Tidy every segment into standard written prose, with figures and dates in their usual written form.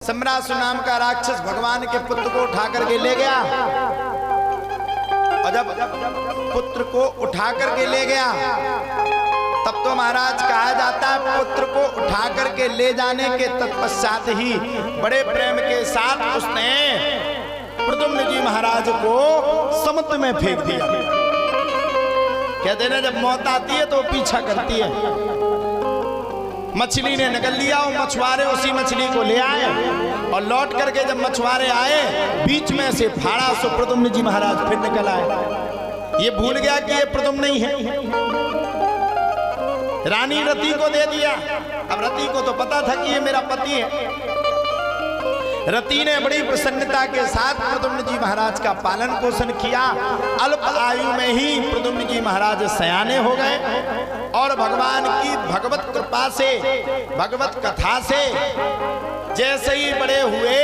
सम्रासु नाम का राक्षस भगवान के पुत्र को उठा करके ले गया। और जब पुत्र को उठा करके ले गया तब तो महाराज कहा जाता है पुत्र को उठा करके ले जाने के तत्पश्चात ही बड़े प्रेम के साथ उसने प्रद्युम्न जी महाराज को समुद्र में फेंक दिया। कहते हैं जब मौत आती है तो पीछा करती है। मछली ने निकल लिया और मछुआरे उसी मछली को ले आए और लौट करके जब मछुआरे आए बीच में से फाड़ा सो प्रद्युम्न जी महाराज फिर निकल आए। ये भूल गया कि ये प्रद्युम्न नहीं है। रानी रति को दे दिया। अब रति को तो पता था कि ये मेरा पति है। रति ने बड़ी प्रसन्नता के साथ प्रद्युम्न जी महाराज का पालन पोषण किया। अल्प आयु में ही प्रद्युम्न जी महाराज सयाने हो गए और भगवान की भगवत कृपा से भगवत कथा से जैसे ही बड़े हुए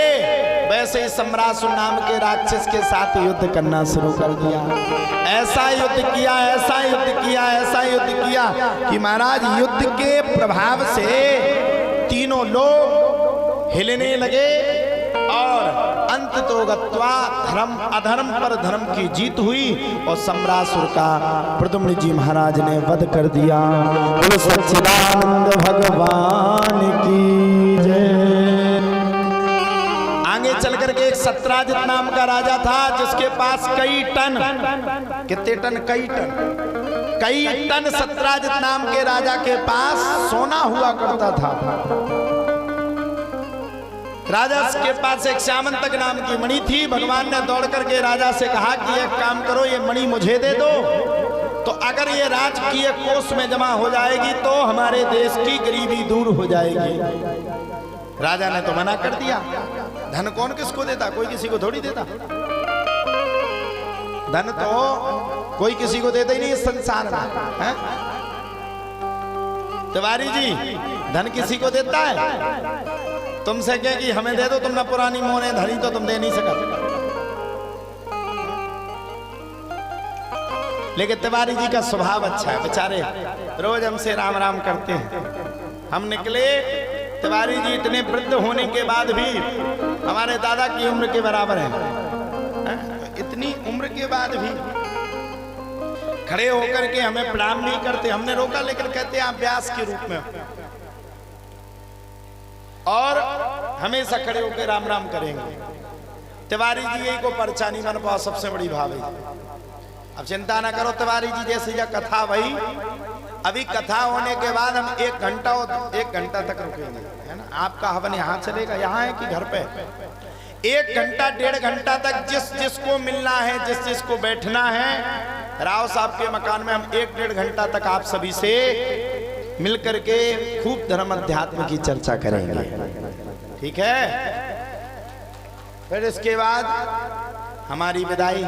वैसे ही सम्रासु नाम के राक्षस के साथ युद्ध करना शुरू कर दिया। ऐसा युद्ध किया, ऐसा युद्ध किया, ऐसा युद्ध किया कि महाराज युद्ध के प्रभाव से तीनों लोग हिलने लगे और अंत तो गत्वा धर्म अधर्म पर धर्म की जीत हुई और सम्रासुर का प्रद्युम्न जी महाराज ने वध कर दिया। बोलो सच्चिदानंद भगवान की जय। आगे चल करके एक सत्राजित नाम का राजा था जिसके पास कई टन, कितने टन, कई टन सत्राजित नाम के राजा के पास सोना हुआ करता था। राजा के पास एक श्यामंतक नाम की मणि थी। भगवान ने दौड़ करके राजा से कहा कि एक काम करो ये मणि मुझे दे दो, तो अगर ये राजकीय कोष में जमा हो जाएगी तो हमारे देश की गरीबी दूर हो जाएगी। राजा ने तो मना कर दिया। धन कौन किसको देता, कोई किसी को थोड़ी देता। धन तो कोई किसी को देता ही नहीं इस संसार में। तिवारी जी धन किसी को देता है? तुमसे कहे कि हमें दे दो, तुम ना पुरानी मोने धनी तो तुम दे नहीं सकते। लेकिन तिवारी जी का स्वभाव अच्छा है, बेचारे रोज हमसे राम राम करते हैं। हम निकले, तिवारी जी इतने वृद्ध होने के बाद भी हमारे दादा की उम्र के बराबर हैं। इतनी उम्र के बाद भी खड़े होकर के हमें प्रणाम नहीं करते। हमने रोका लेकिन कहते हैं आप व्यास के रूप में और हमेशा खड़े होकर राम राम करेंगे। तिवारी जी यही को परचा नहीं बन पाओ, सबसे बड़ी भाभी। अब चिंता ना करो, तिवारी जी जैसी यह कथा वही। अभी कथा होने के बाद हम एक घंटा तक रुकेंगे, है ना। आपका हवन यहाँ चलेगा, यहाँ है कि घर पे? 1 घंटा 1.5 घंटा तक जिस जिसको मिलना है, जिस जिसको बैठना है, राव साहब के मकान में हम 1-1.5 घंटा तक आप सभी से मिलकर के खूब धर्म अध्यात्म की चर्चा करेंगे, ठीक है। फिर इसके बाद हमारी विदाई,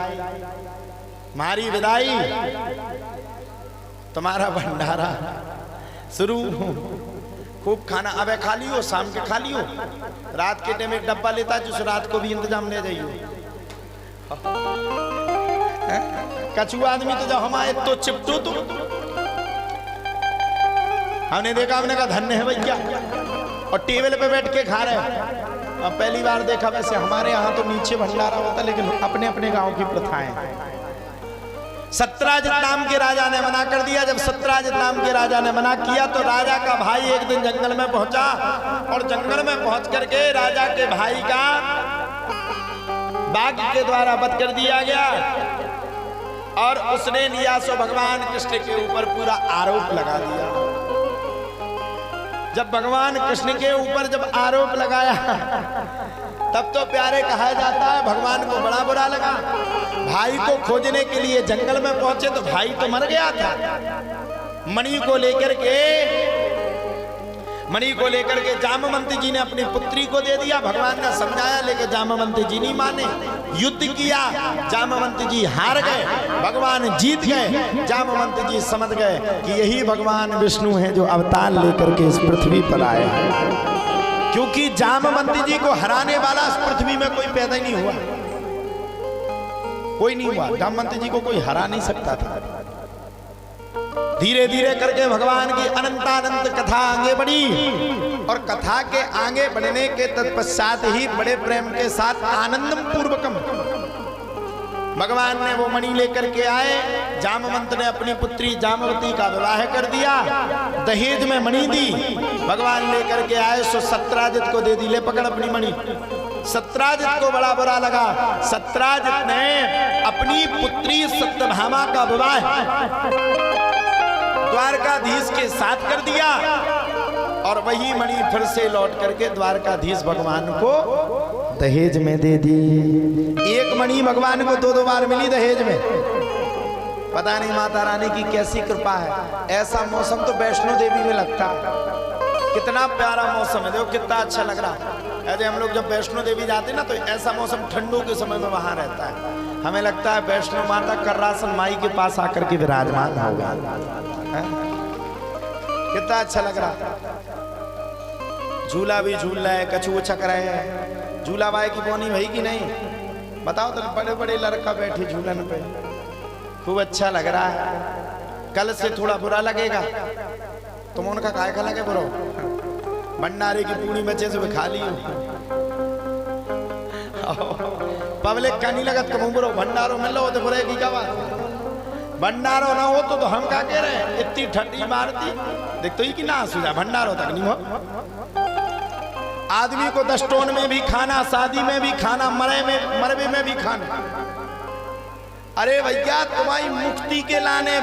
तुम्हारा भंडारा शुरू। खूब खाना अब खा लियो, शाम के खा लियो, रात के टाइम एक डब्बा लेता जिस रात को भी इंतजाम ले जाइयो। कछु आदमी तो जब हम आए तो चिपटू तुम, हमने देखा, हमने कहा धन्य है भैया, और टेबल पे बैठ के खा रहे हैं। अब पहली बार देखा। वैसे हमारे यहाँ तो नीचे भंडारा होता, लेकिन अपने अपने गांव की प्रथाएं। सत्राजित नाम के राजा ने मना कर दिया। जब सत्राजित नाम के राजा ने मना किया तो राजा का भाई एक दिन जंगल में पहुंचा और जंगल में पहुंच करके राजा के भाई का बाघ के द्वारा वध कर दिया गया और उसने लिया सो भगवान कृष्ण के ऊपर पूरा आरोप लगा दिया। जब भगवान कृष्ण के ऊपर जब आरोप लगाया तब तो प्यारे कहा जाता है भगवान को बड़ा बुरा लगा। भाई को खोजने के लिए जंगल में पहुंचे तो भाई तो मर गया था। मणि को लेकर के जामवंत जी ने अपनी पुत्री को दे दिया। भगवान ने समझाया लेकिन जामवंत जी नहीं माने। युद्ध किया, जामवंत जी हार गए, भगवान जीत गए। जामवंत जी समझ गए कि यही भगवान विष्णु हैं जो अवतार लेकर के इस पृथ्वी पर आए हैं। क्योंकि जामवंत जी को हराने वाला इस पृथ्वी में कोई पैदा ही नहीं हुआ, कोई नहीं हुआ। जामवंत जी को कोई हरा नहीं सकता था। धीरे धीरे करके भगवान की अनंतानंत कथा आगे बढ़ी। और कथा के आगे बढ़ने के तत्पश्चात ही बड़े प्रेम के साथ आनंदम पूर्वकम भगवान ने वो मणि लेकर के आए। जामवंत ने अपनी पुत्री जामवती का विवाह कर दिया, दहेज में मणि दी, भगवान लेकर के आए। सो सत्राजित को दे दी, ले पकड़ अपनी मणि। सत्राजित को बड़ा बुरा लगा। सत्राजित ने अपनी पुत्री सत्यभामा का विवाह द्वारकाधीश के साथ कर दिया और वही मणि फिर से लौट करके द्वारकाधीश भगवान को दहेज में दे दी। एक मणि भगवान को दो बार मिली दहेज में। पता नहीं माता रानी की कैसी कृपा है। ऐसा मौसम तो वैष्णो देवी में लगता है। कितना प्यारा मौसम है, देखो कितना अच्छा लग रहा है। ऐसे हम लोग जब वैष्णो देवी जाते ना तो ऐसा मौसम ठंडों के समय में वहां रहता है। हमें लगता है वैष्णो माता कर्रासन माई के पास आकर के विराजमान होगा। कितना अच्छा लग रहा है। झूला भी झूल रहे हैं, कछुआ छक रहे हैं। झूला बाई की बोनी भाई की नहीं बताओ तो बड़े बड़े लड़का बैठे झूलन पे, खूब अच्छा लग रहा है। कल से थोड़ा बुरा लगेगा, तुम उनका काय का लगे बुरा। भंडारे की पूरी बच्चे से खा ली पब्लिक का नहीं लगत कमू बुरो। भंडारो मिल लो तो बुरे की क्या बात। भंडारो ना हो तो हम क्या कह रहे हैं, इतनी ठंडी मारती देख तो ही कि ना सुझा भंडारो तक नहीं हो। आदमी को दस्टोन में भी खाना, शादी में भी खाना, मरबे में भी खाना। अरे भैया तुम्हारी मुक्ति के लाने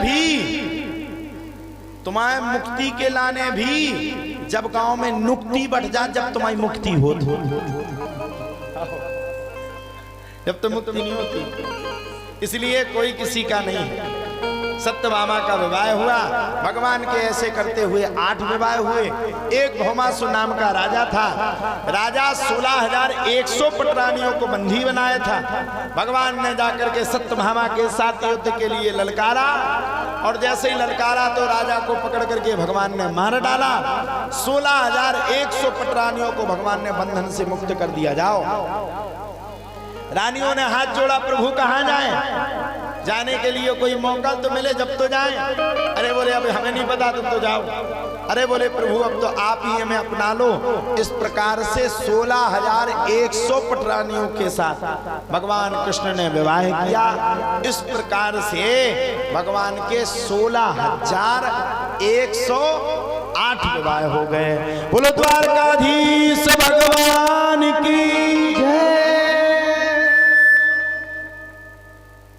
भी जब गांव में नुक्ति बढ़ जा, जब तुम्हारी मुक्ति हो जब तो मुक्ति नहीं होती। इसलिए कोई किसी का नहीं है। सत्यभामा का विवाह हुआ। भगवान के ऐसे करते हुए 8 विवाह हुए। एक भौमासुर नाम का राजा था। राजा 16,100 पटरानियों को बंदी बनाया था। भगवान ने जाकर के सत्यभामा के साथ युद्ध के लिए ललकारा और जैसे ही ललकारा तो राजा को पकड़ करके भगवान ने मार डाला। 16,100 पटरानियों को भगवान ने बंधन से मुक्त कर दिया। जाओ। रानियों ने हाथ जोड़ा, प्रभु कहाँ जाएं? जाने के लिए कोई मौका तो मिले जब तो जाएं। अरे बोले अब हमें नहीं पता, तुम तो जाओ। अरे बोले प्रभु अब तो आप ही हमें अपना लो। इस प्रकार से 16,100 पटरानियों के साथ भगवान कृष्ण ने विवाह किया। इस प्रकार से भगवान के 16,108 विवाह हो गए। बोलो द्वारकाधीश भगवान की।